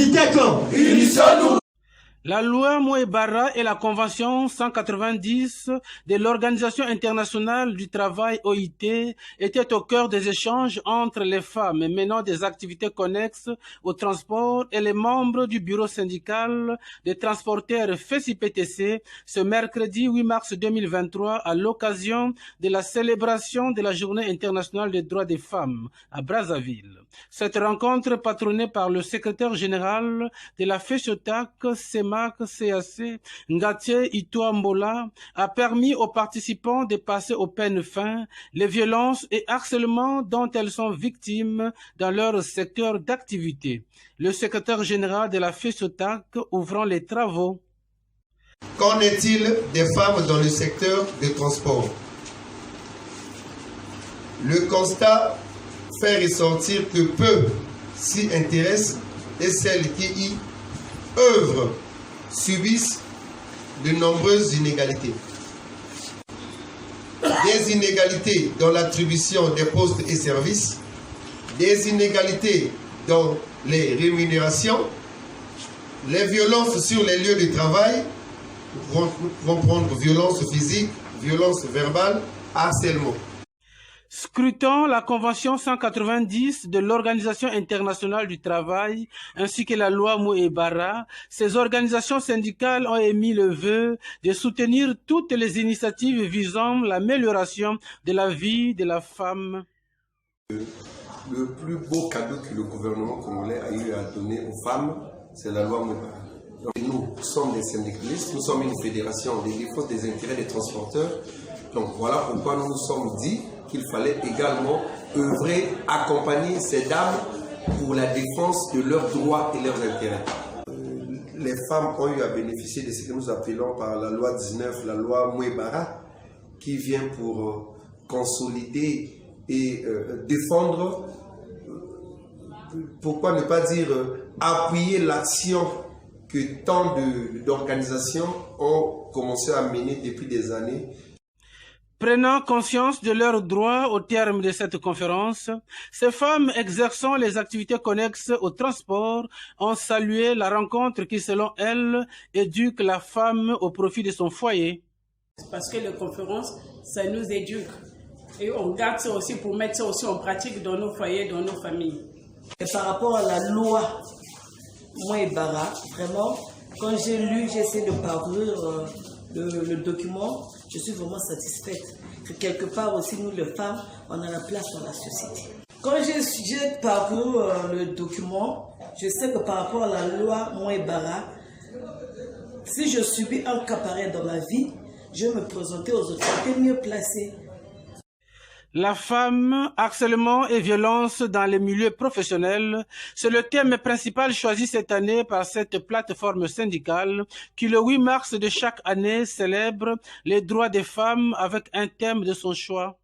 architectes, unissons-nous. La loi Moué-Barra et la Convention 190 de l'Organisation internationale du travail OIT étaient au cœur des échanges entre les femmes menant des activités connexes au transport et les membres du bureau syndical des transporteurs FESI-PTC ce mercredi 8 mars 2023 à l'occasion de la célébration de la Journée internationale des droits des femmes à Brazzaville. Cette rencontre patronnée par le secrétaire général de la FESIOTAC, CAC, Ngatie Itoambola, a permis aux participants de passer au peigne fin les violences et harcèlements dont elles sont victimes dans leur secteur d'activité. Le secrétaire général de la FESIOTAC ouvrant les travaux. Qu'en est-il des femmes dans le secteur des transports? Le constat fait ressortir que peu s'y intéressent et celles qui y œuvrent subissent de nombreuses inégalités. Des inégalités dans l'attribution des postes et services, des inégalités dans les rémunérations, les violences sur les lieux de travail vont prendre violence physique, violence verbale, harcèlement. Scrutant la Convention 190 de l'Organisation internationale du travail ainsi que la loi Moué-Barra, ces organisations syndicales ont émis le vœu de soutenir toutes les initiatives visant l'amélioration de la vie de la femme. Le plus beau cadeau que le gouvernement congolais a eu à donner aux femmes, c'est la loi Moué-Barra. Nous sommes des syndicalistes, nous sommes une fédération de défense des intérêts des transporteurs. Donc voilà pourquoi nous nous sommes dit qu'il fallait également œuvrer, accompagner ces dames pour la défense de leurs droits et leurs intérêts. Les femmes ont eu à bénéficier de ce que nous appelons par la loi 19, la loi Moué-Barra, qui vient pour consolider et défendre, pourquoi ne pas dire appuyer l'action que tant d'organisations ont commencé à mener depuis des années. Prenant conscience de leurs droits au terme de cette conférence, ces femmes exerçant les activités connexes au transport ont salué la rencontre qui, selon elles, éduque la femme au profit de son foyer. Parce que les conférences, ça nous éduque. Et on garde ça aussi pour mettre ça aussi en pratique dans nos foyers, dans nos familles. Et par rapport à la loi Moué-Barra, vraiment, quand j'ai lu, j'ai essayé de parcourir le document, je suis vraiment satisfaite que quelque part aussi, nous les femmes, on a la place dans la société. Quand j'ai parcouru le document, je sais que par rapport à la loi Moué-Barra, si je subis un cas pareil dans ma vie, je vais me présenter aux autorités mieux placées. La femme, harcèlement et violence dans les milieux professionnels, c'est le thème principal choisi cette année par cette plateforme syndicale qui le 8 mars de chaque année célèbre les droits des femmes avec un thème de son choix.